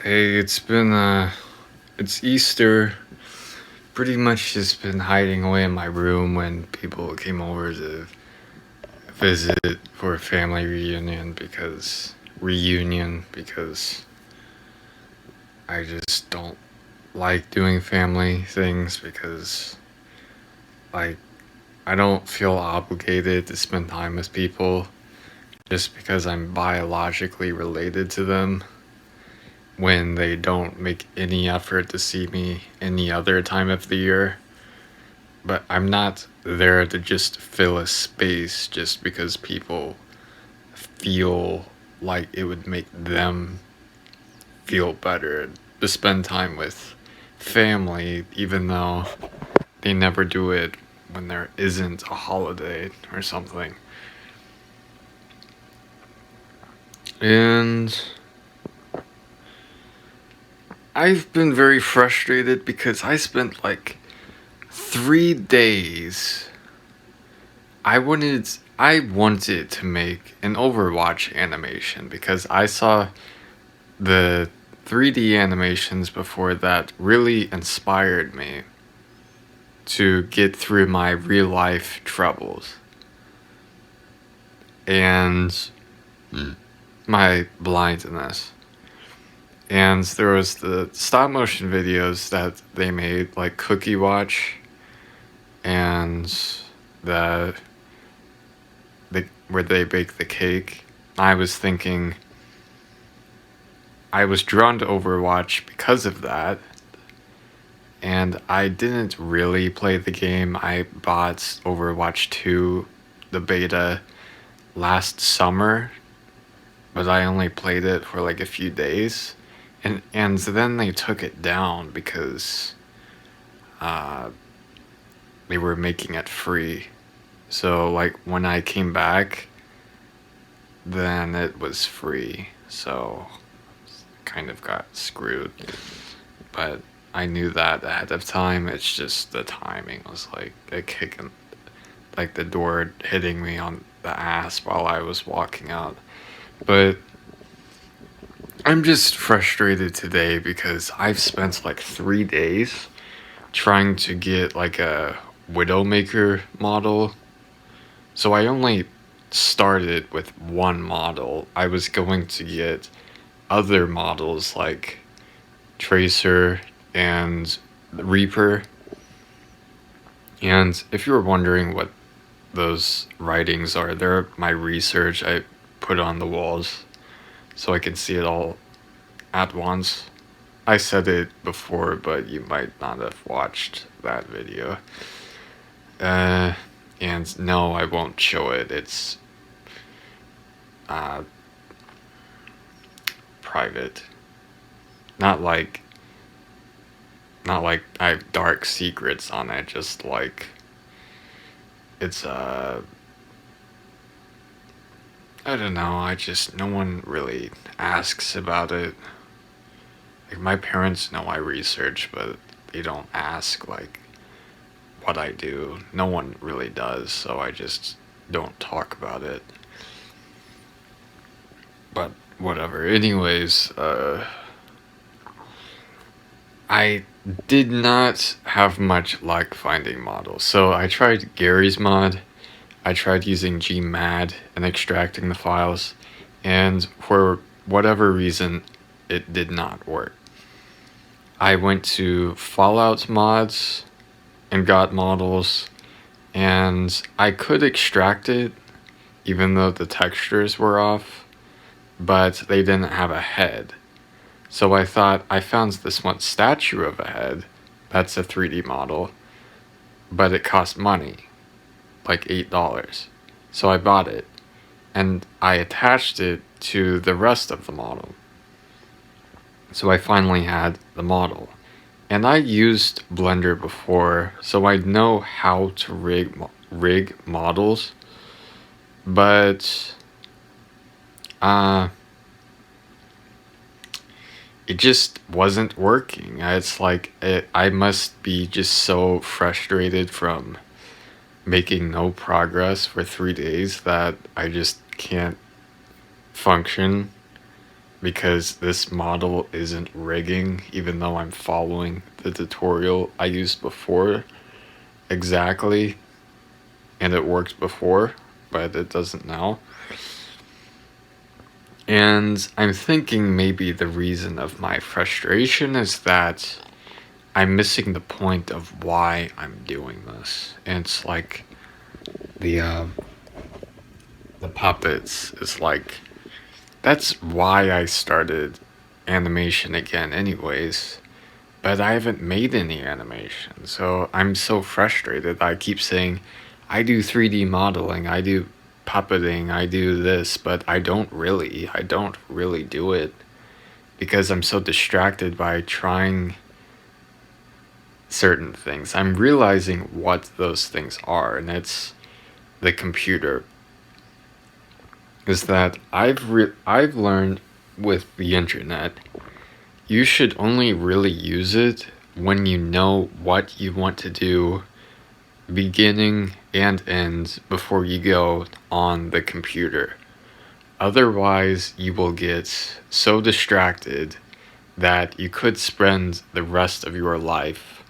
Hey, it's Easter. Pretty much just been hiding away in my room when people came over to visit for a family reunion because I just don't like doing family things because like I don't feel obligated to spend time with people just because I'm biologically related to them when they don't make any effort to see me any other time of the year. But I'm not there to just fill a space just because people feel like it would make them feel better to spend time with family, even though they never do it when there isn't a holiday or something. And I've been very frustrated because I spent like 3 days. I wanted to make an Overwatch animation because I saw the 3D animations before that really inspired me to get through my real life troubles and my blindness. And there was the stop motion videos that they made, like Cookie Watch and the where they bake the cake. I was thinking I was drawn to Overwatch because of that, and I didn't really play the game. I bought Overwatch 2, the beta, last summer, but I only played it for like a few days. And then they took it down because uh, they were making it free. So like when I came back, then it was free. So kind of got screwed. But I knew that ahead of time. It's just the timing was like a kick in, like the door hitting me on the ass while I was walking out. But I'm just frustrated today because I've spent like 3 days trying to get like a Widowmaker model. So I only started with one model. I was going to get other models like Tracer and Reaper. And if you were wondering what those writings are, they're my research I put on the walls so I can see it all at once. I said it before, but you might not have watched that video. Uh, and no, I won't show it. It's uh, private. Not like not like I have dark secrets on it. Just like it's I don't know. I just no one really asks about it. Like my parents know I research, but they don't ask like what I do. No one really does, so I just don't talk about it. But whatever. Anyways, I did not have much luck finding models. So I tried Gary's mod. I tried using gmad and extracting the files, and for whatever reason, it did not work. I went to Fallout mods and got models, and I could extract it even though the textures were off, but they didn't have a head. So I thought I found this one statue of a head. That's a 3D model, but it cost money, like $8. So I bought it and I attached it to the rest of the model. So I finally had the model. And I used Blender before, so I know how to rig models, but uh it just wasn't working. It's like I must be just so frustrated from making no progress for 3 days that I just can't function because this model isn't rigging, even though I'm following the tutorial I used before exactly, and it worked before, but it doesn't now. And I'm thinking maybe the reason of my frustration is that I'm missing the point of why I'm doing this. And it's like the uh, the puppets is like, that's why I started animation again anyways. But I haven't made any animation, so I'm so frustrated. I keep saying, I do 3D modeling, I do puppeting, I do this, but I don't really do it because I'm so distracted by trying certain things. I'm realizing what those things are, and it's the computer. Is that I've learned with the internet, you should only really use it when you know what you want to do, beginning and end, before you go on the computer. Otherwise, you will get so distracted that you could spend the rest of your life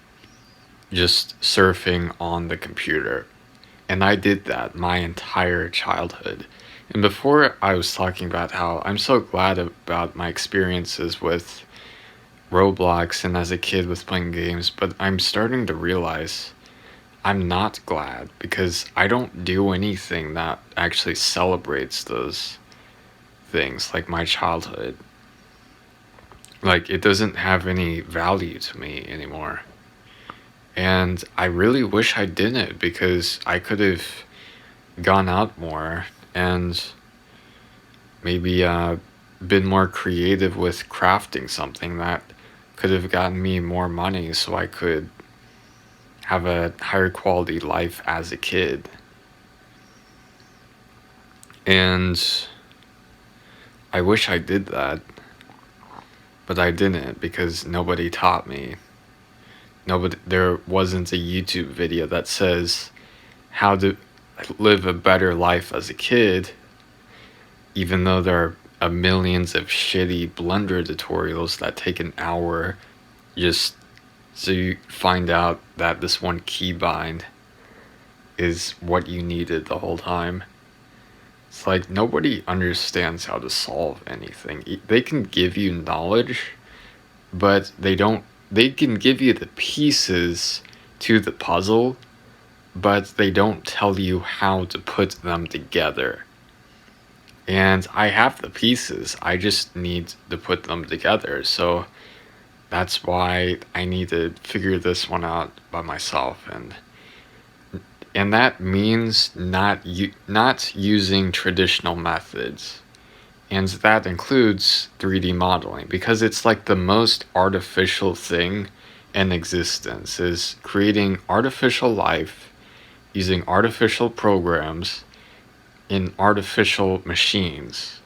just surfing on the computer. And I did that my entire childhood. And before, I was talking about how I'm so glad about my experiences with Roblox and as a kid with playing games, but I'm starting to realize I'm not glad because I don't do anything that actually celebrates those things like my childhood. Like, it doesn't have any value to me anymore. And I really wish I didn't, because I could have gone out more and maybe been more creative with crafting something that could have gotten me more money so I could have a higher quality life as a kid. And I wish I did that, but I didn't because nobody taught me. There wasn't a YouTube video that says how to live a better life as a kid, even though there are millions of shitty Blender tutorials that take an hour just so you find out that this one keybind is what you needed the whole time. It's like nobody understands how to solve anything. They can give you knowledge, but they can give you the pieces to the puzzle, but they don't tell you how to put them together. And I have the pieces, I just need to put them together. So that's why I need to figure this one out by myself, and that means not using traditional methods. And that includes 3D modeling, because it's like the most artificial thing in existence, is creating artificial life using artificial programs in artificial machines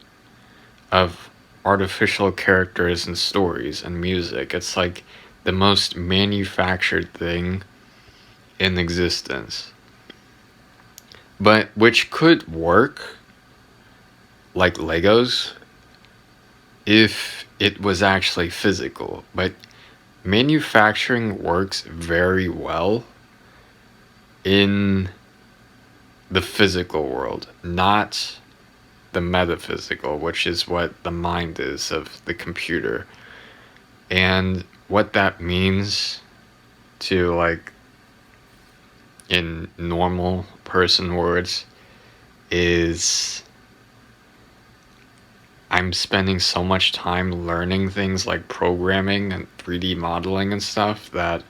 of artificial characters and stories and music. It's like the most manufactured thing in existence. But which could work like Legos if it was actually physical. But manufacturing works very well in the physical world, not the metaphysical, which is what the mind is of the computer. And what that means to, like, in normal person words, is I'm spending so much time learning things like programming and 3D modeling and stuff that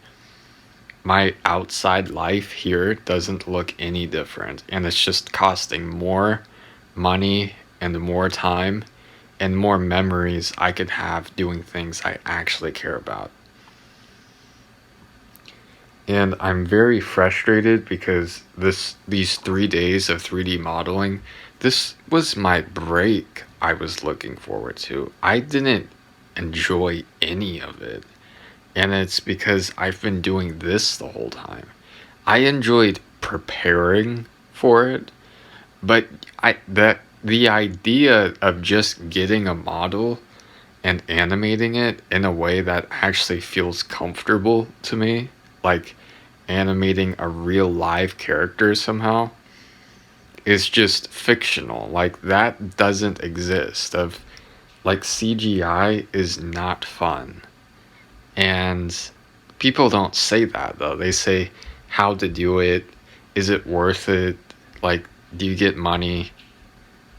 my outside life here doesn't look any different, and it's just costing more money and more time and more memories I could have doing things I actually care about. And I'm very frustrated because these 3 days of 3D modeling, this was my break I was looking forward to. I didn't enjoy any of it. And it's because I've been doing this the whole time. I enjoyed preparing for it, but the idea of just getting a model and animating it in a way that actually feels comfortable to me, like animating a real live character somehow, is just fictional. Like that doesn't exist. Of like CGI is not fun. And people don't say that though. They say how to do it, is it worth it? Like, do you get money?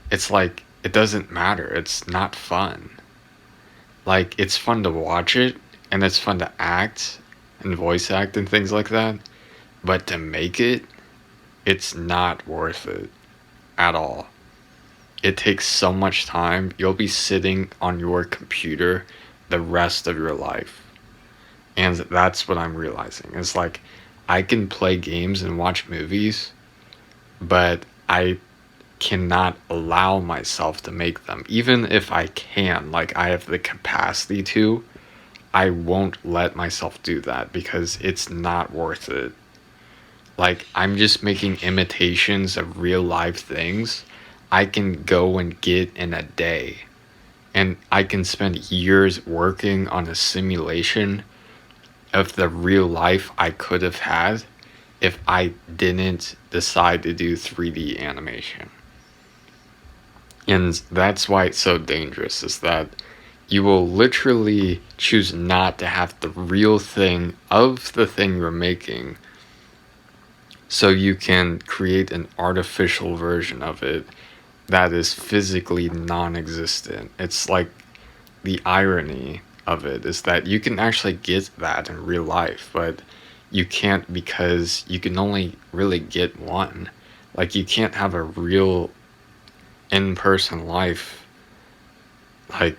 It's like it doesn't matter. It's not fun. Like it's fun to watch it and it's fun to act and voice act and things like that, but to make it, it's not worth it at all. It takes so much time. You'll be sitting on your computer the rest of your life. And that's what I'm realizing. It's like I can play games and watch movies, but I cannot allow myself to make them. Even if I can, like I have the capacity to, I won't let myself do that because it's not worth it. Like I'm just making imitations of real life things I can go and get in a day. And I can spend years working on a simulation of the real life I could have had if I didn't decide to do 3D animation. And that's why it's so dangerous, is that you will literally choose not to have the real thing of the thing you're making so you can create an artificial version of it that is physically non-existent. It's like the irony of it is that you can actually get that in real life, but you can't because you can only really get one. Like you can't have a real in-person life like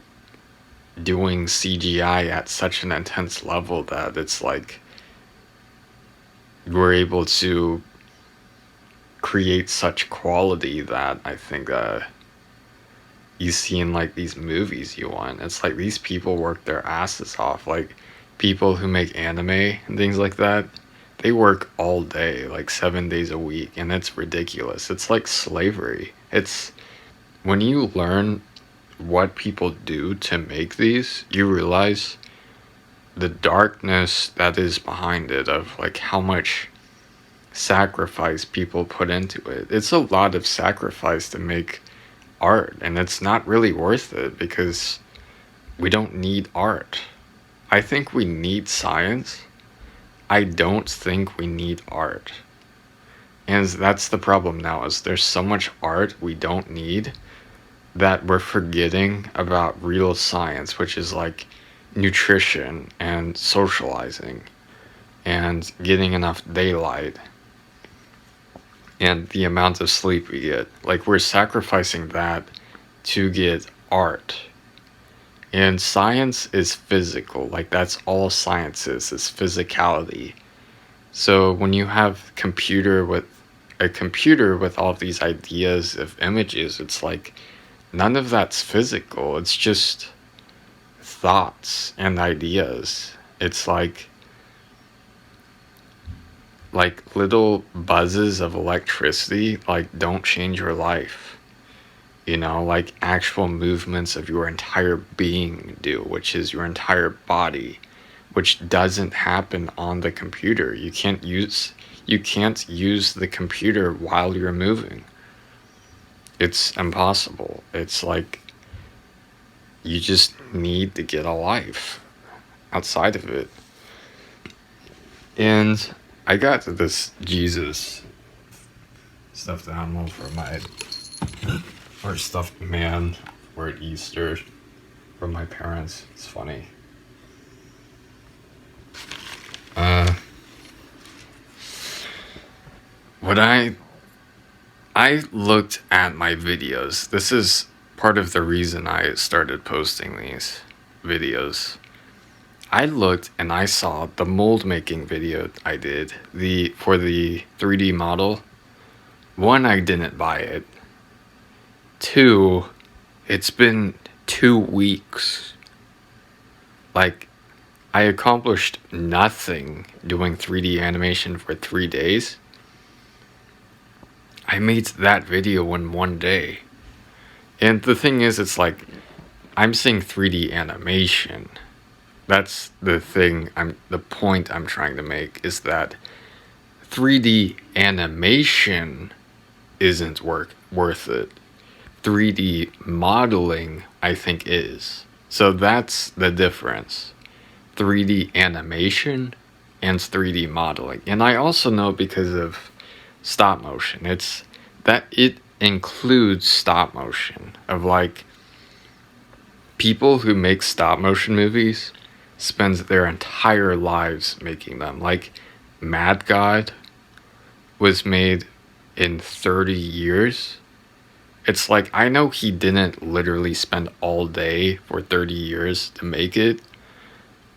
doing CGI at such an intense level that it's like we're able to create such quality that I think you see in like these movies you want. It's like these people work their asses off. Like people who make anime and things like that, they work all day, like 7 days a week, and it's ridiculous. It's like slavery. It's when you learn what people do to make these, you realize the darkness that is behind it, of like how much sacrifice people put into it. It's a lot of sacrifice to make art, and it's not really worth it because we don't need art. I think we need science. I don't think we need art. And that's the problem now, is there's so much art we don't need that we're forgetting about real science, which is like nutrition and socializing and getting enough daylight and the amount of sleep we get. Like we're sacrificing that to get art. And science is physical. Like that's all science is physicality. So when you have a computer with all of these ideas of images, it's like none of that's physical. It's just thoughts and ideas. It's like little buzzes of electricity like don't change your life. You know, like actual movements of your entire being do, which is your entire body, which doesn't happen on the computer. You can't use the computer while you're moving. It's impossible. It's like you just need to get a life outside of it. And I got this Jesus stuffed animal for my or stuffed man for Easter from my parents. It's funny. What I looked at my videos. This is part of the reason I started posting these videos. I looked and I saw the mold making video I did, the for the 3D model. One, I didn't buy it. Two, it's been 2 weeks. Like, I accomplished nothing doing 3D animation for 3 days. I made that video in one day. And the thing is, it's like, I'm saying 3D animation. That's the point I'm trying to make is that 3D animation isn't worth it. 3D modeling, I think, is. So that's the difference. 3D animation and 3D modeling. And I also know because of stop motion, it's that it includes stop motion of like people who make stop motion movies spends their entire lives making them. Like Mad God was made in 30 years. It's like I know he didn't literally spend all day for 30 years to make it,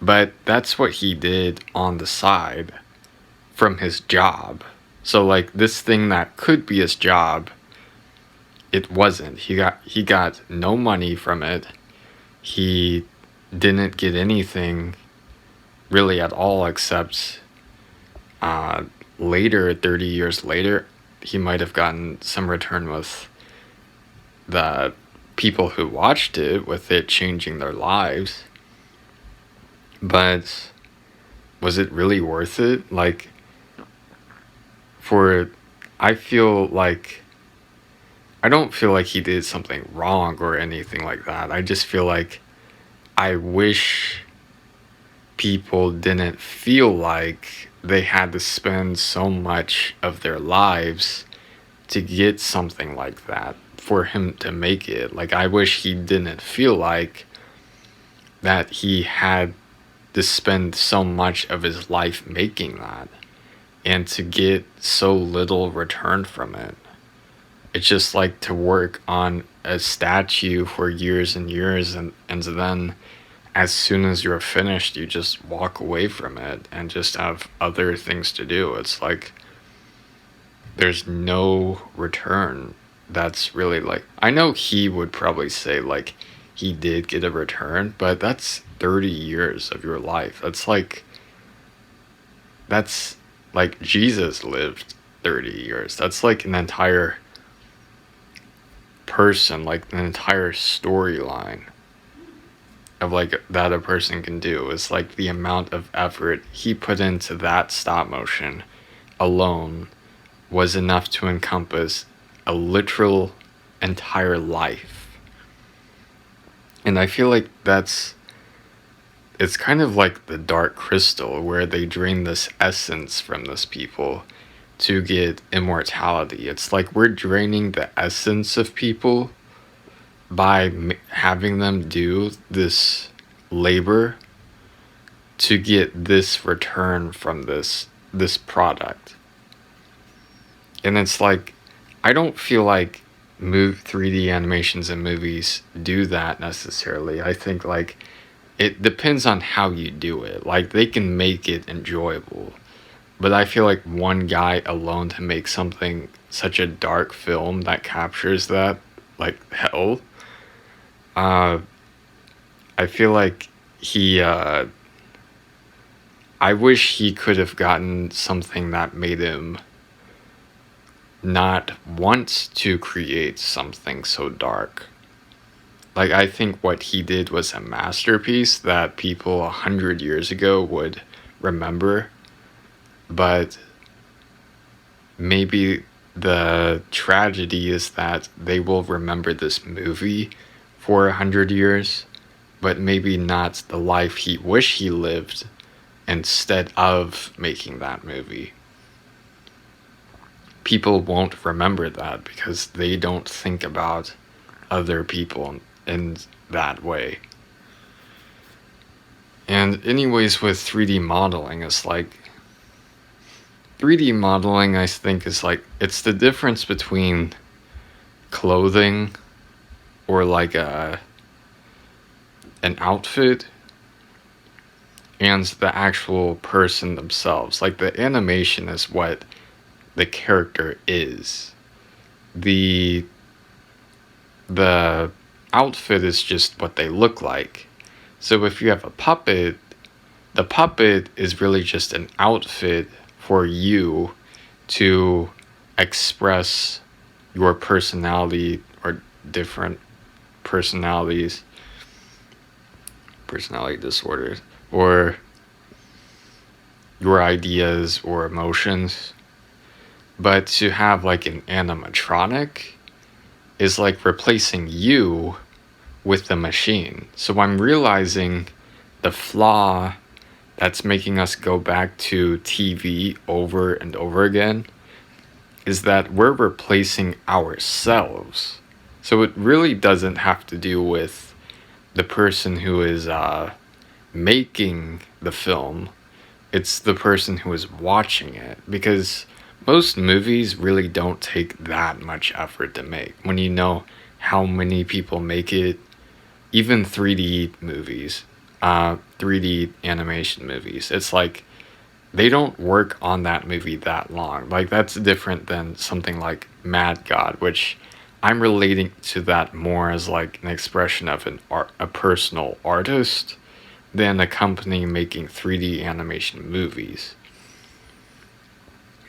but that's what he did on the side from his job. So like this thing that could be his job, it wasn't. He got no money from it. He didn't get anything really at all except uh, later, 30 years later, he might have gotten some return with the people who watched it, with it changing their lives. But was it really worth it? Like, for, I feel like, I don't feel like he did something wrong or anything like that. I just feel like I wish people didn't feel like they had to spend so much of their lives to get something like that for him to make it. Like, I wish he didn't feel like that he had to spend so much of his life making that and to get so little return from it. It's just like to work on a statue for years and years, and then as soon as you're finished, you just walk away from it and just have other things to do. It's like there's no return. That's really like, I know he would probably say like he did get a return, but that's 30 years of your life. That's like Jesus lived 30 years. That's like an entire person, like an entire storyline of like that a person can do. Is like the amount of effort he put into that stop motion alone was enough to encompass a literal entire life. And I feel like it's kind of like the Dark Crystal, where they drain this essence from this people to get immortality. It's like we're draining the essence of people by having them do this labor to get this return from this product. And it's like I don't feel like 3D animations in movies do that necessarily. I think like it depends on how you do it. Like they can make it enjoyable, but I feel like one guy alone to make something such a dark film that captures that like hell. Uh, I feel like I wish he could have gotten something that made him not want to create something so dark. Like, I think what he did was a masterpiece that people 100 years ago would remember, but maybe the tragedy is that they will remember this movie for 100 years, but maybe not the life he wished he lived instead of making that movie. People won't remember that because they don't think about other people in that way. And anyways, with 3D modeling, it's like 3D modeling, I think, is like it's the difference between clothing or like an outfit and the actual person themselves. Like the animation is what the character is. The the outfit is just what they look like. So if you have a puppet, the puppet is really just an outfit for you to express your personality or different personalities personality disorders, or your ideas or emotions. But to have like an animatronic is like replacing you with the machine. So I'm realizing the flaw that's making us go back to TV over and over again is that we're replacing ourselves. So it really doesn't have to do with the person who is making the film, it's the person who is watching it. Because most movies really don't take that much effort to make. When you know how many people make it, even 3D movies, 3D animation movies, it's like they don't work on that movie that long. Like that's different than something like Mad God, which I'm relating to that more as like an expression of a personal artist than a company making 3D animation movies.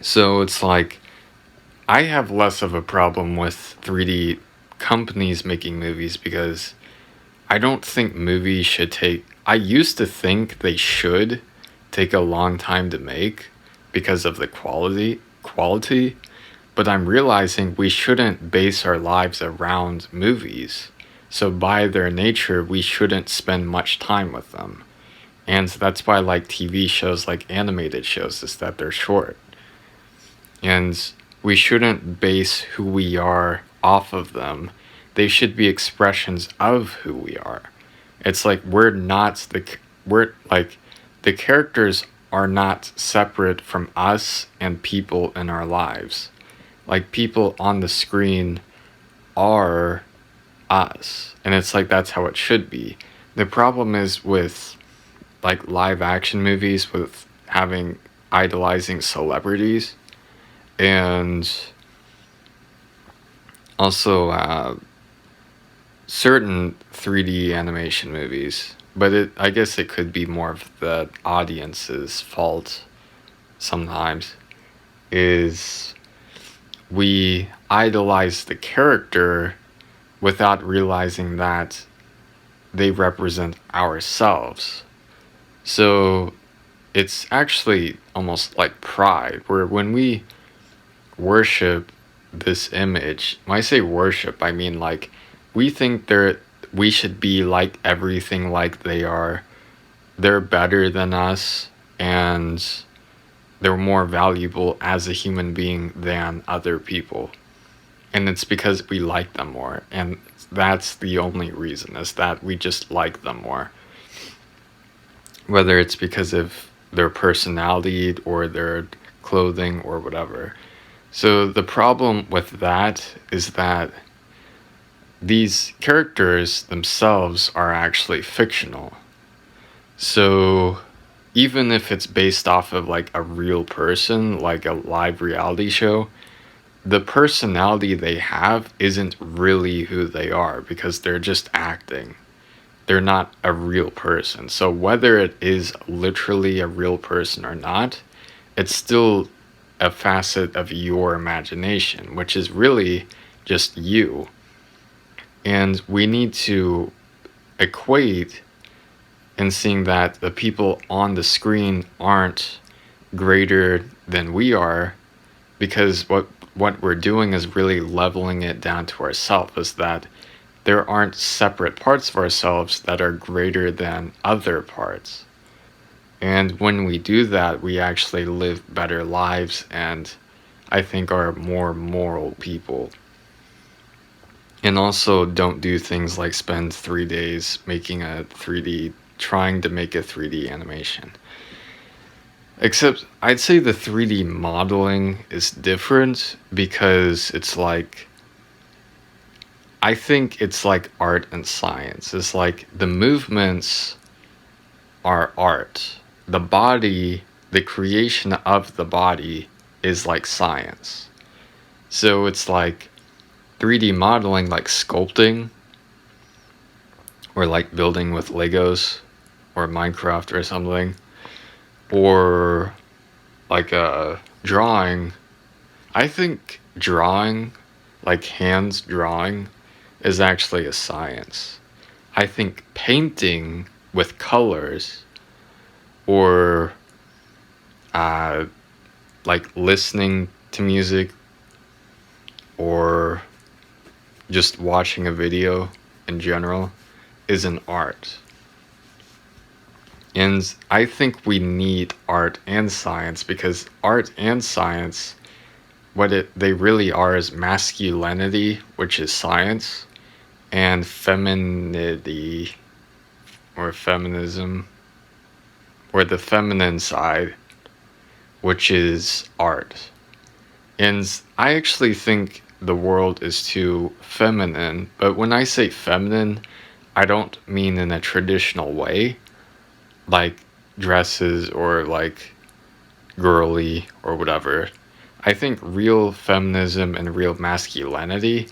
So it's like I have less of a problem with 3D companies making movies because I don't think movies should take. I used to think they should take a long time to make because of the quality, but I'm realizing we shouldn't base our lives around movies. So by their nature, we shouldn't spend much time with them. And that's why I like TV shows like animated shows is that they're short. And we shouldn't base who we are off of them. They should be expressions of who we are. It's like we're like the characters are not separate from us and people in our lives. Like people on the screen are us. And it's like that's how it should be. The problem is with like live action movies with having idolizing celebrities and also certain 3D animation movies, but I guess it could be more of the audience's fault sometimes, is we idolize the character without realizing that they represent ourselves. So it's actually almost like pride, where when we worship this image, when I say worship, I mean like we think we should be like everything like they are. They're better than us and they're more valuable as a human being than other people. And it's because we like them more. And that's the only reason, is that we just like them more. Whether it's because of their personality or their clothing or whatever. So the problem with that is that these characters themselves are actually fictional. So even if it's based off of like a real person, like a live reality show, the personality they have isn't really who they are because they're just acting. They're not a real person. So whether it is literally a real person or not, it's still a facet of your imagination, which is really just you. And we need to equate in seeing that the people on the screen aren't greater than we are, because what we're doing is really leveling it down to ourselves, is that there aren't separate parts of ourselves that are greater than other parts. And when we do that, we actually live better lives and I think are more moral people. And also don't do things like spend 3 days making trying to make a 3D animation. Except I'd say the 3D modeling is different because it's like, I think it's like art and science. It's like the movements are art. The body, the creation of the body is like science. So it's like 3D modeling, like sculpting, or like building with Legos, or Minecraft or something, or like a drawing. I think drawing, like hands drawing, is actually a science. I think painting with colors, or uh, like listening to music, or just watching a video in general is an art. And I think we need art and science, because art and science, they really are is masculinity, which is science, and femininity, or feminism, or the feminine side, which is art. And I actually think the world is too feminine, but when I say feminine, I don't mean in a traditional way, like dresses or like girly or whatever. I think real feminism and real masculinity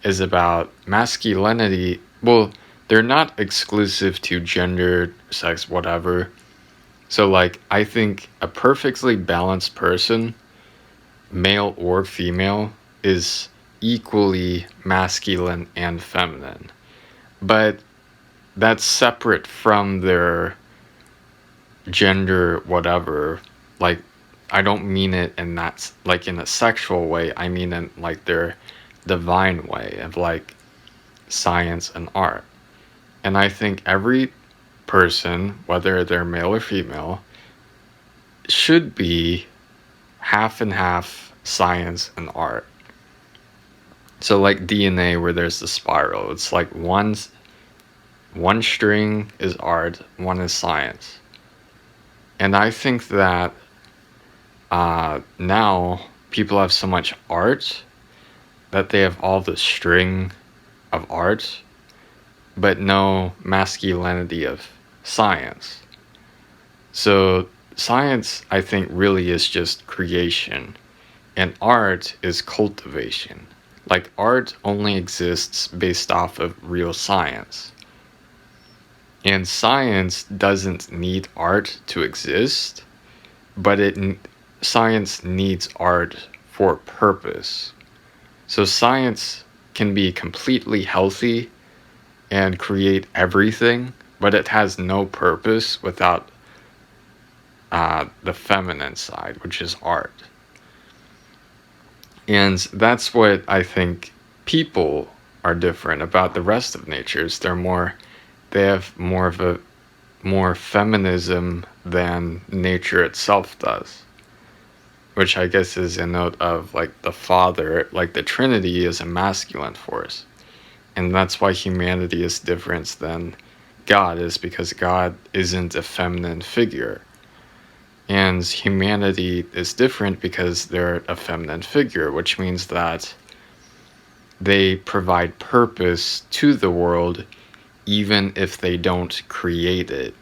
is about masculinity. Well, they're not exclusive to gender, sex, whatever. So, like, I think a perfectly balanced person, male or female, is equally masculine and feminine. But that's separate from their gender, whatever. Like, I don't mean it in that, like, in a sexual way. I mean in, like, their divine way of, like, science and art. And I think every person, whether they're male or female, should be half and half science and art. So like DNA, where there's the spiral, it's like one string is art, one is science. And I think that now people have so much art that they have all the string of art, but no masculinity of science. So science, I think, really is just creation, and art is cultivation. Like, art only exists based off of real science. And science doesn't need art to exist, but science needs art for purpose. So science can be completely healthy and create everything, but it has no purpose without the feminine side, which is art. And that's what I think people are different about the rest of natures. They have more feminism than nature itself does, which I guess is a note of like the Father, like the Trinity is a masculine force. And that's why humanity is different than God is, because God isn't a feminine figure. And humanity is different because they're a feminine figure, which means that they provide purpose to the world even if they don't create it.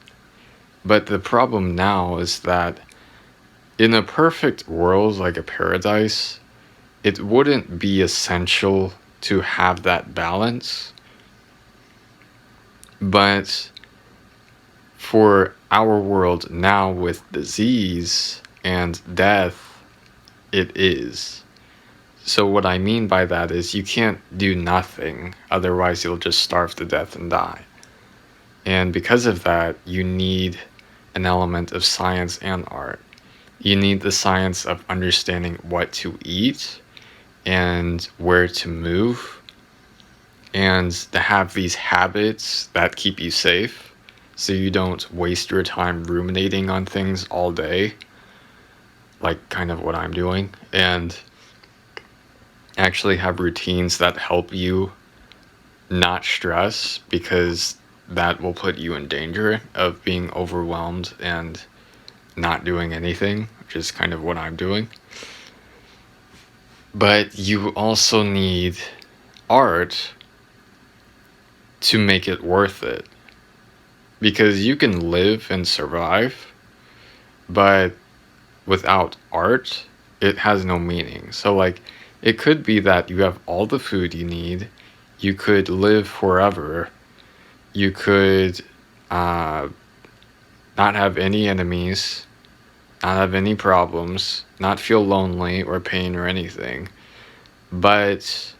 But the problem now is that in a perfect world, like a paradise, it wouldn't be essential to have that balance. But for our world now with disease and death, it is. So what I mean by that is you can't do nothing, otherwise you'll just starve to death and die. And because of that, you need an element of science and art. You need the science of understanding what to eat and where to move, and to have these habits that keep you safe so you don't waste your time ruminating on things all day, like kind of what I'm doing, and actually have routines that help you not stress, because that will put you in danger of being overwhelmed and not doing anything, which is kind of what I'm doing. But you also need art to make it worth it, because you can live and survive, but without art, it has no meaning. So like, it could be that you have all the food you need, you could live forever, you could not have any enemies, not have any problems, not feel lonely or pain or anything, but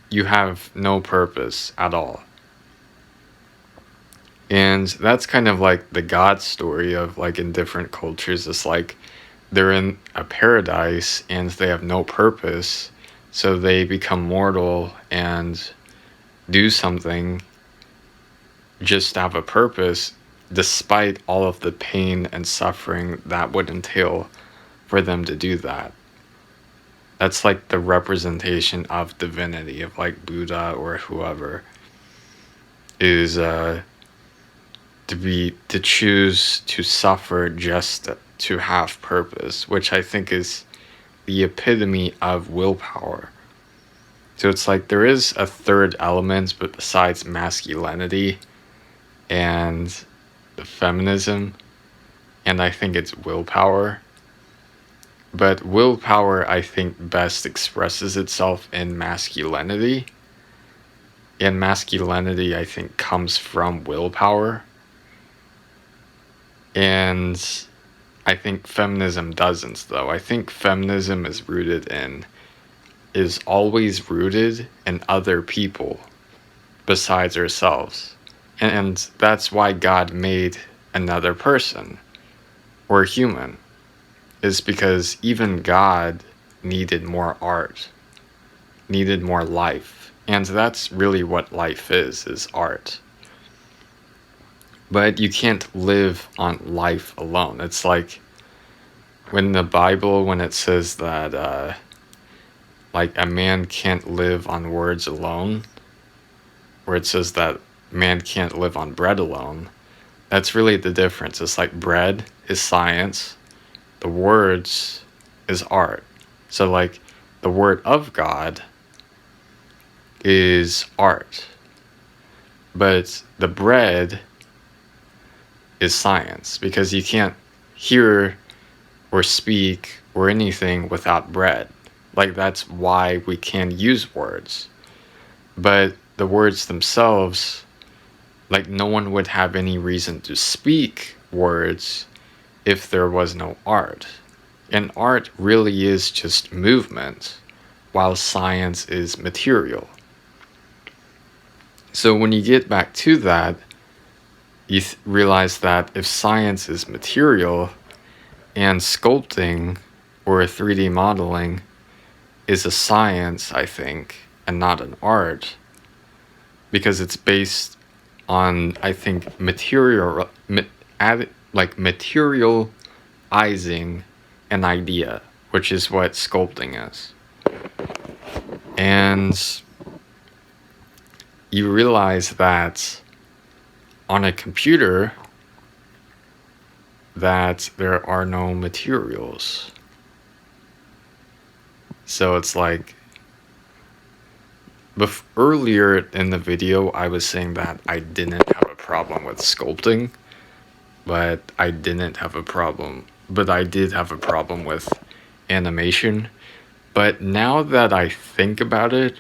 you have no purpose at all. And that's kind of like the God story of like in different cultures. It's like they're in a paradise and they have no purpose. So they become mortal and do something just to have a purpose, despite all of the pain and suffering that would entail for them to do that. That's like the representation of divinity, of like Buddha or whoever, is to choose to suffer just to have purpose, which I think is the epitome of willpower. So it's like there is a third element, but besides masculinity and the feminism, and I think it's willpower. But willpower, I think, best expresses itself in masculinity. And masculinity, I think, comes from willpower. And I think feminism doesn't, though. I think feminism is always rooted in other people besides ourselves. And that's why God made another person or human, is because even God needed more art, needed more life. And that's really what life is art. But you can't live on life alone. It's like when the Bible, when it says that like a man can't live on words alone, where it says that man can't live on bread alone, that's really the difference. It's like bread is science, the words is art. So like the word of God is art, but the bread is science, because you can't hear or speak or anything without bread. Like that's why we can use words. But the words themselves, like no one would have any reason to speak words if there was no art. And art really is just movement, while science is material. So when you get back to that, you realize that if science is material and sculpting or 3D modeling is a science, I think, and not an art, because it's based on, I think, materializing an idea, which is what sculpting is. And you realize that on a computer that there are no materials. So it's like earlier in the video I was saying that I didn't have a problem with sculpting, but I did have a problem with animation. But now that I think about it,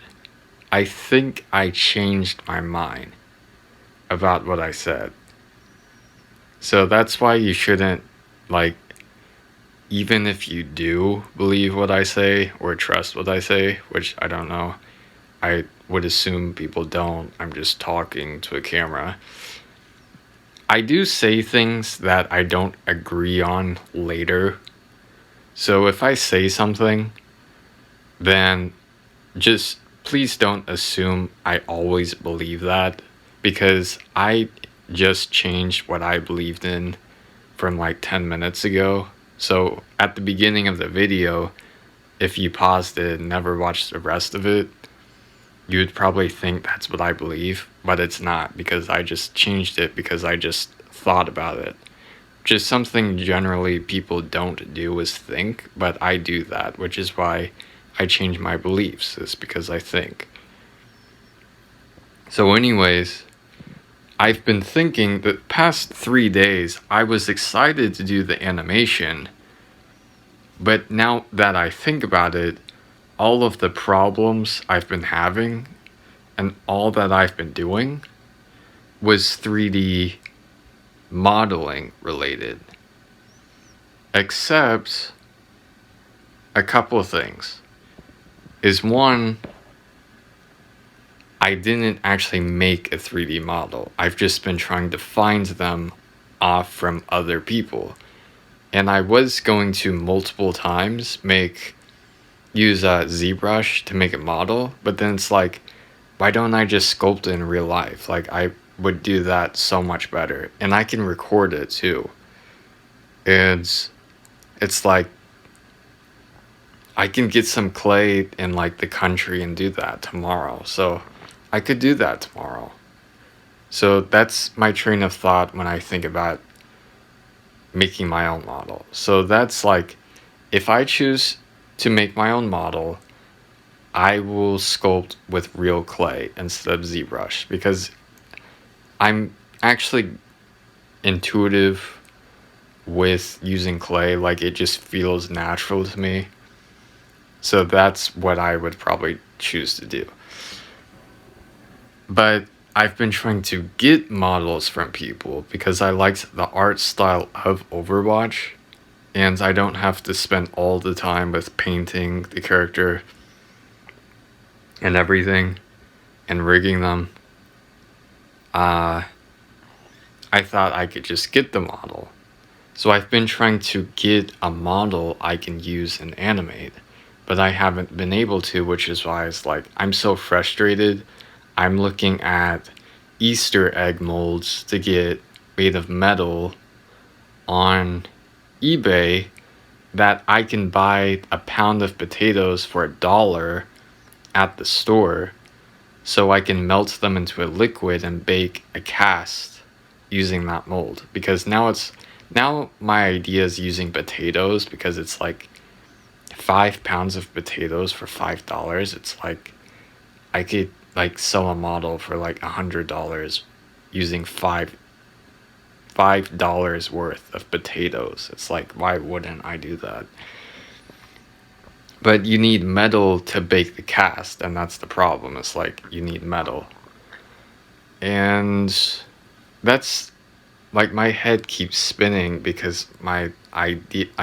I think I changed my mind about what I said. So that's why you shouldn't, like, even if you do believe what I say or trust what I say, which I don't know, I would assume people don't. I'm just talking to a camera. I do say things that I don't agree on later. So if I say something, then just please don't assume I always believe that, because I just changed what I believed in from like 10 minutes ago. So at the beginning of the video, if you paused it and never watched the rest of it, you would probably think that's what I believe, but it's not, because I just changed it because I just thought about it. Just something generally people don't do is think, but I do that, which is why I change my beliefs, is because I think. So anyways, I've been thinking the past 3 days, I was excited to do the animation, but now that I think about it, all of the problems I've been having and all that I've been doing was 3D modeling related. Except a couple of things. Is one, I didn't actually make a 3D model. I've just been trying to find them off from other people. And I was going to multiple times use a ZBrush to make a model, but then it's like, why don't I just sculpt it in real life? Like, I would do that so much better. And I can record it too. And it's like, I can get some clay in like the country and do that tomorrow. So I could do that tomorrow. So that's my train of thought when I think about making my own model. So that's like, if I choose to make my own model, I will sculpt with real clay instead of ZBrush, because I'm actually intuitive with using clay. Like, it just feels natural to me. So that's what I would probably choose to do. But I've been trying to get models from people because I liked the art style of Overwatch, and I don't have to spend all the time with painting the character and everything and rigging them. I thought I could just get the model. So I've been trying to get a model I can use and animate, but I haven't been able to, which is why it's like, I'm so frustrated. I'm looking at Easter egg molds to get made of metal on eBay that I can buy a pound of potatoes for $1 at the store, so I can melt them into a liquid and bake a cast using that mold. Because now my idea is using potatoes, because it's like 5 pounds of potatoes for $5. It's like, I could like sell a model for like $100 using $5 worth of potatoes. It's like, why wouldn't I do that? But you need metal to bake the cast, and that's the problem. It's like, you need metal. And that's like, my head keeps spinning because I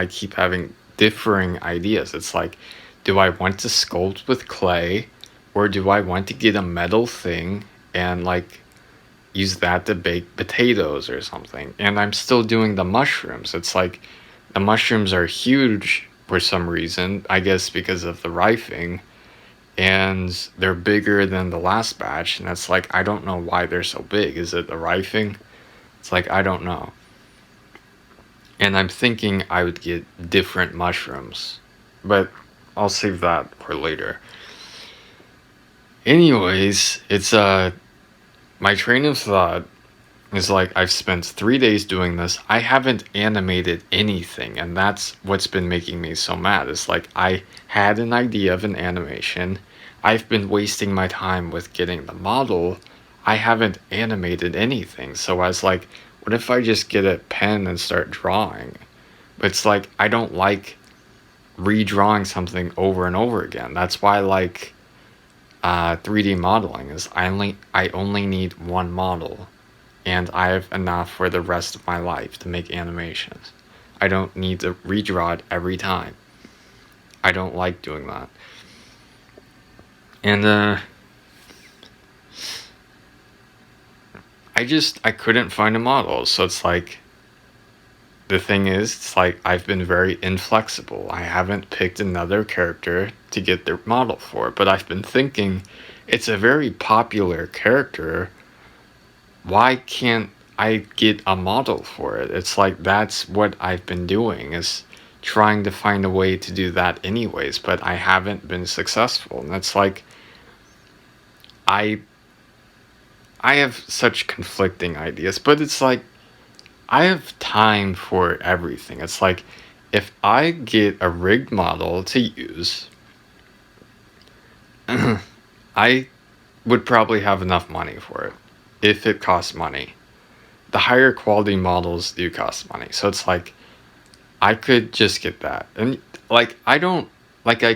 keep having differing ideas. It's like, do I want to sculpt with clay, or do I want to get a metal thing and like use that to bake potatoes or something? And I'm still doing the mushrooms. It's like, the mushrooms are huge for some reason, I guess because of the rifing, and they're bigger than the last batch. And it's like, I don't know why they're so big. Is it the rifing? It's like, I don't know. And I'm thinking I would get different mushrooms, but I'll save that for later. Anyways, it's my train of thought is like, I've spent 3 days doing this. I haven't animated anything, and that's what's been making me so mad. It's like, I had an idea of an animation. I've been wasting my time with getting the model. I haven't animated anything. So I was like, what if I just get a pen and start drawing? But it's like, I don't like redrawing something over and over again. That's why I like 3D modeling, is I only need one model, and I have enough for the rest of my life to make animations. I don't need to redraw it every time. I don't like doing that. And I couldn't find a model. So it's like, the thing is, it's like, I've been very inflexible. I haven't picked another character to get their model for, but I've been thinking, it's a very popular character. Why can't I get a model for it? It's like, that's what I've been doing, is trying to find a way to do that anyways, but I haven't been successful. And it's like, I have such conflicting ideas, but it's like, I have time for everything. It's like, if I get a rigged model to use, I would probably have enough money for it if it costs money. The higher quality models do cost money. So it's like, I could just get that. And like, I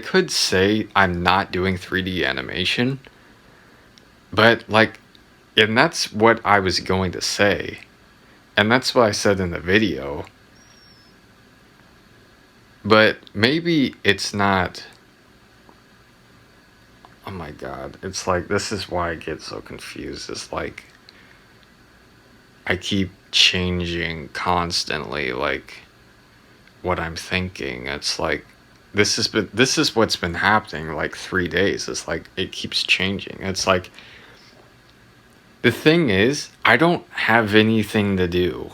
could say I'm not doing 3D animation, but like, and that's what I was going to say. And that's what I said in the video. But maybe it's not oh my god, it's like this is why I get so confused. It's like I keep changing constantly, like what I'm thinking. It's like this is what's been happening like 3 days. It's like it keeps changing. It's like the thing is, I don't have anything to do.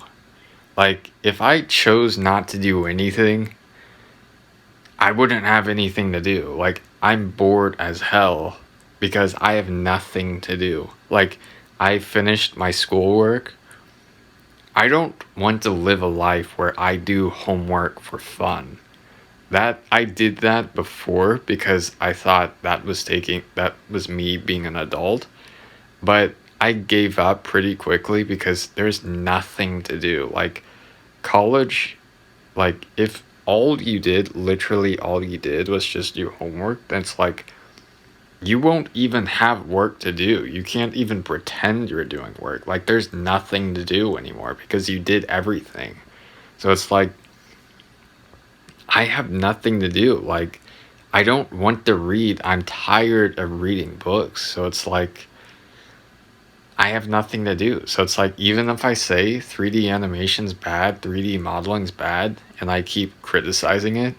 Like if I chose not to do anything, I wouldn't have anything to do. Like I'm bored as hell because I have nothing to do. Like I finished my schoolwork. I don't want to live a life where I do homework for fun. That I did that before because I thought that was me being an adult, but I gave up pretty quickly because there's nothing to do. Like college, like if literally all you did was just do homework, that's like you won't even have work to do. You can't even pretend you're doing work. Like there's nothing to do anymore because you did everything. So it's like I have nothing to do. Like I don't want to read. I'm tired of reading books. So it's like I have nothing to do. So it's like even if I say 3D animation's bad, 3D modeling's bad, and I keep criticizing it,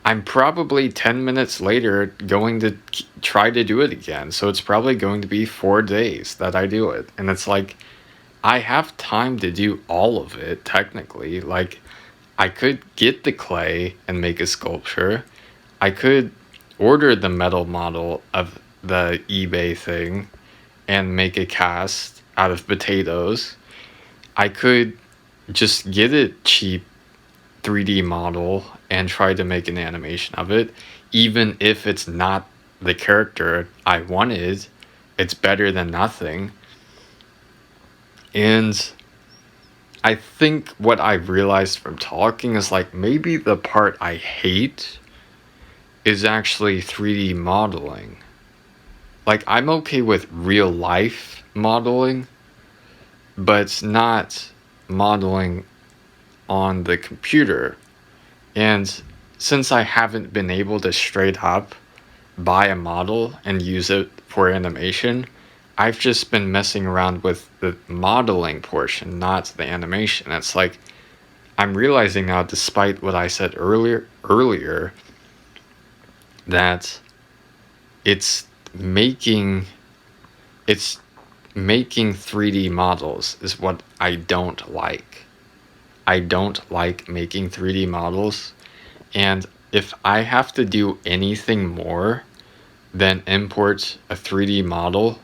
I'm probably 10 minutes later going to try to do it again. So it's probably going to be 4 days that I do it. And it's like, I have time to do all of it, technically. Like, I could get the clay and make a sculpture. I could order the metal model of the eBay thing and make a cast out of potatoes. I could just get a cheap 3D model and try to make an animation of it. Even if it's not the character I wanted, it's better than nothing. And I think what I've realized from talking is like maybe the part I hate is actually 3D modeling. Like I'm okay with real life modeling, but it's not modeling on the computer. And since I haven't been able to straight up buy a model and use it for animation, I've just been messing around with the modeling portion, not the animation. It's like I'm realizing now, despite what I said earlier, that it's making it's making 3D models is what I don't like. I don't like making 3D models, and if I have to do anything more than import a 3D model,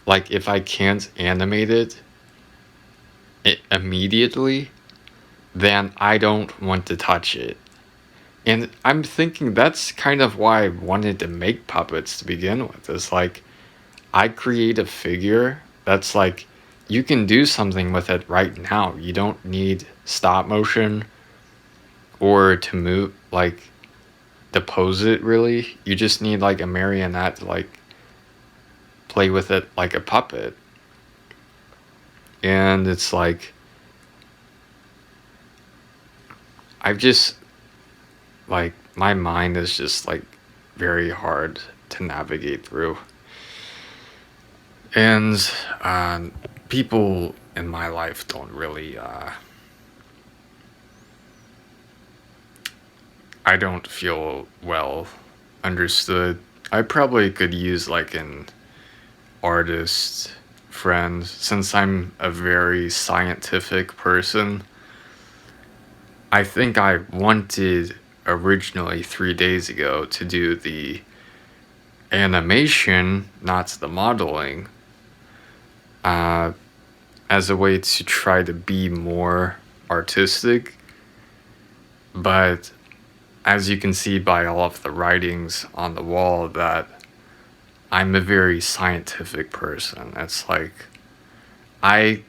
like if I can't animate it immediately, then I don't want to touch it. And I'm thinking that's kind of why I wanted to make puppets to begin with. It's like I create a figure that's like you can do something with it right now. You don't need stop motion or to move like to pose it really. You just need like a marionette to like play with it like a puppet. And it's like I've just like my mind is just like very hard to navigate through. And people in my life don't really I don't feel well understood. I probably could use like an artist friend since I'm a very scientific person. I think I wanted originally 3 days ago to do the animation, not the modeling, uh, as a way to try to be more artistic. But as you can see by all of the writings on the wall, that I'm a very scientific person. It's like I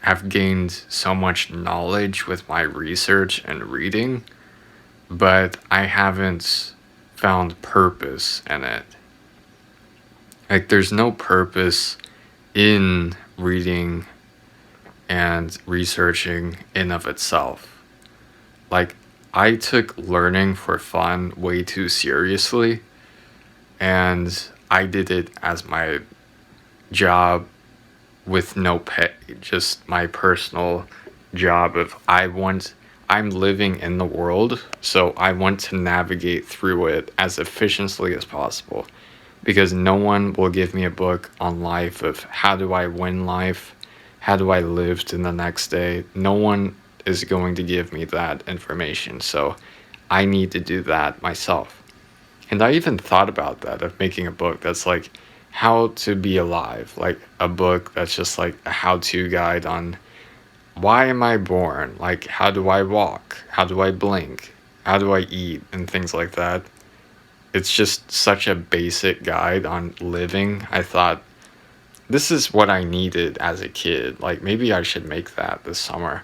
have gained so much knowledge with my research and reading, but I haven't found purpose in it. Like, there's no purpose in reading and researching in of itself. Like, I took learning for fun way too seriously, and I did it as my job with no pay, just my personal job of I'm living in the world, so I want to navigate through it as efficiently as possible because no one will give me a book on life of how do I win life, how do I live to the next day. No one is going to give me that information, so I need to do that myself. And I even thought about that of making a book that's like how to be alive, like a book that's just like a how-to guide on why am I born? Like how do I walk? How do I blink? How do I eat and things like that. It's just such a basic guide on living. I thought this is what I needed as a kid. Like maybe I should make that this summer.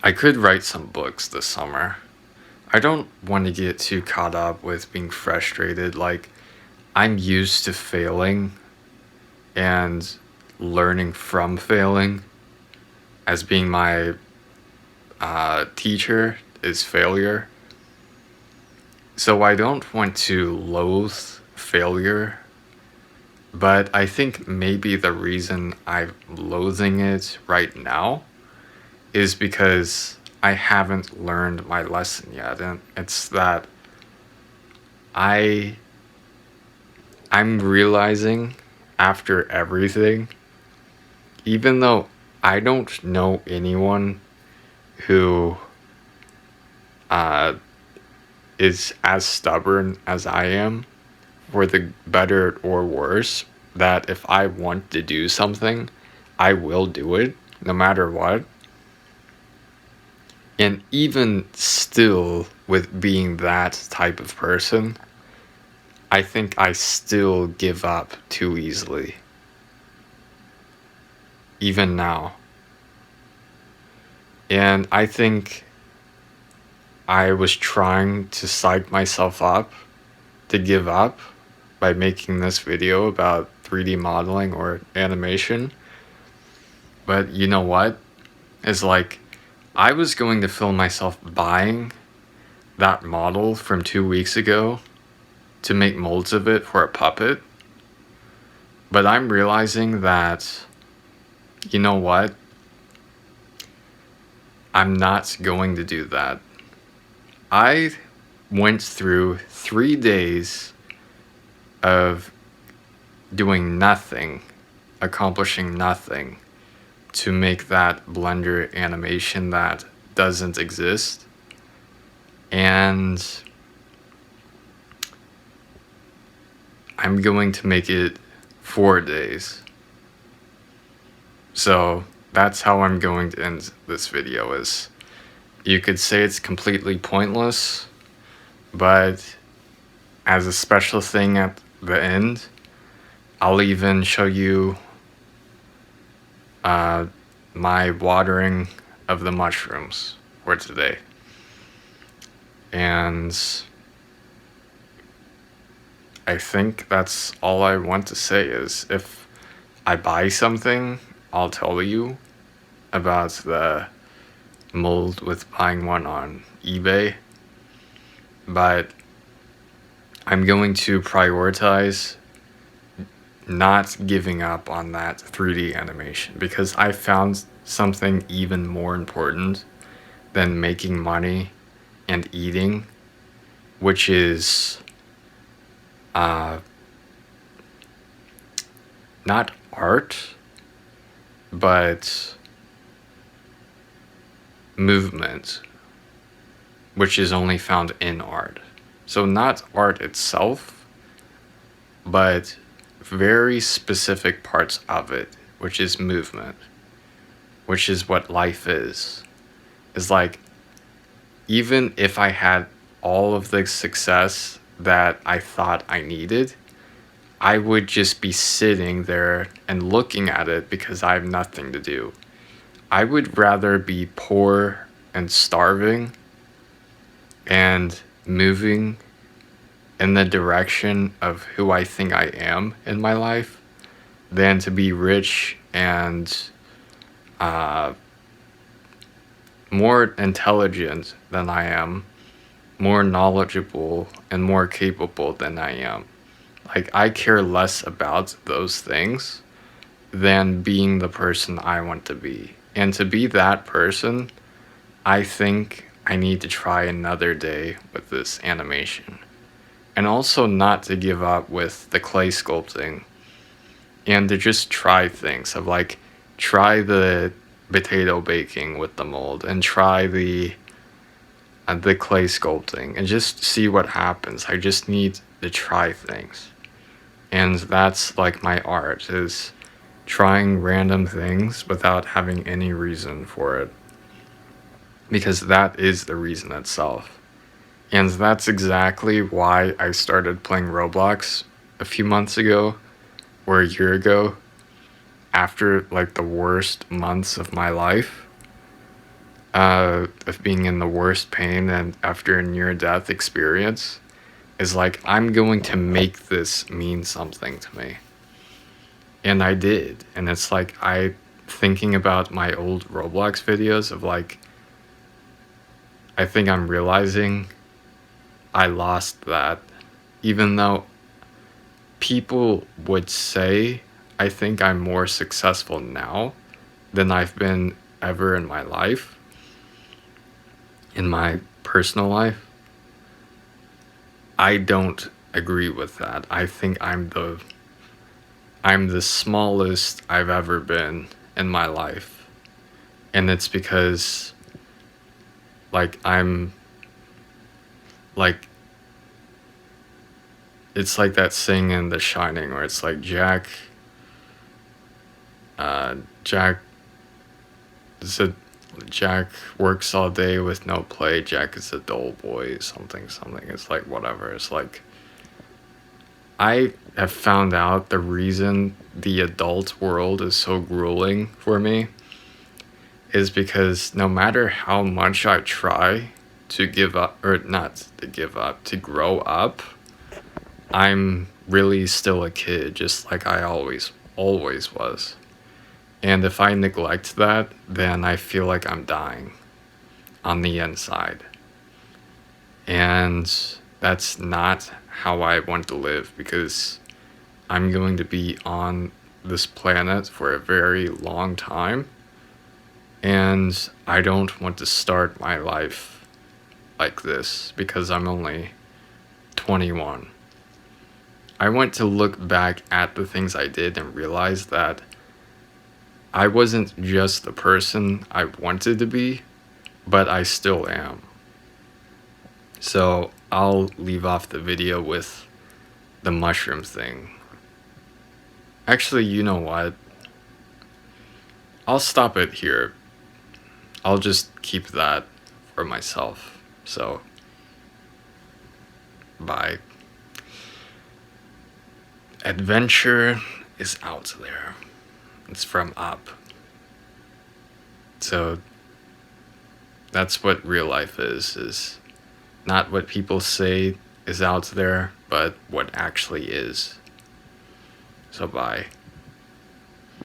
I could write some books this summer. I don't want to get too caught up with being frustrated. Like I'm used to failing and learning from failing as being my teacher is failure. So I don't want to loathe failure, but I think maybe the reason I'm loathing it right now is because I haven't learned my lesson yet. And it's that I I'm realizing after everything, even though I don't know anyone who uh, is as stubborn as I am, for the better or worse, that if I want to do something, I will do it no matter what. And even still, with being that type of person, I think I still give up too easily, even now. And I think I was trying to psych myself up to give up by making this video about 3D modeling or animation. But you know what? It's like I was going to film myself buying that model from 2 weeks ago to make molds of it for a puppet. But I'm realizing that, you know what? I'm not going to do that. I went through 3 days of doing nothing, accomplishing nothing to make that Blender animation that doesn't exist. And I'm going to make it 4 days. So that's how I'm going to end this video. Is you could say it's completely pointless, but as a special thing at the end, I'll even show you my watering of the mushrooms for today. And I think that's all I want to say is if I buy something, I'll tell you about the mold with buying one on eBay. But I'm going to prioritize not giving up on that 3D animation because I found something even more important than making money and eating, which is not art, but movement, which is only found in art. So not art itself, but very specific parts of it, which is movement, which is what life is. Is like, even if I had all of the success that I thought I needed, I would just be sitting there and looking at it because I have nothing to do. I would rather be poor and starving and moving in the direction of who I think I am in my life than to be rich and more intelligent than I am more knowledgeable and more capable than I am. Like, I care less about those things than being the person I want to be. And to be that person, I think I need to try another day with this animation. And also not to give up with the clay sculpting and to just try things of like try the potato baking with the mold and try the clay sculpting and just see what happens. I just need to try things. And that's like my art is trying random things without having any reason for it. Because that is the reason itself. And that's exactly why I started playing Roblox a few months ago or a year ago after like the worst months of my life, of being in the worst pain and after a near death experience, is like, I'm going to make this mean something to me. And I did. And it's like, thinking about my old Roblox videos of like, I think I'm realizing I lost that. Even though people would say I think I'm more successful now than I've been ever in my life, in my personal life, I don't agree with that. I think I'm the smallest I've ever been in my life. And it's because like like it's like that saying in The Shining where it's like Jack is a Jack works all day with no play. Jack is a dull boy. Something. It's like whatever. It's like I have found out the reason the adult world is so grueling for me is because no matter how much I try to give up, or not to give up, to grow up, I'm really still a kid, just like I always was. And if I neglect that, then I feel like I'm dying on the inside. And that's not how I want to live because I'm going to be on this planet for a very long time. And I don't want to start my life like this because I'm only 21. I want to look back at the things I did and realize that I wasn't just the person I wanted to be, but I still am. So I'll leave off the video with the mushroom thing. Actually, you know what? I'll stop it here. I'll just keep that for myself. So, bye. Adventure is out there. It's from Up. So, that's what real life is not what people say is out there, but what actually is. So bye.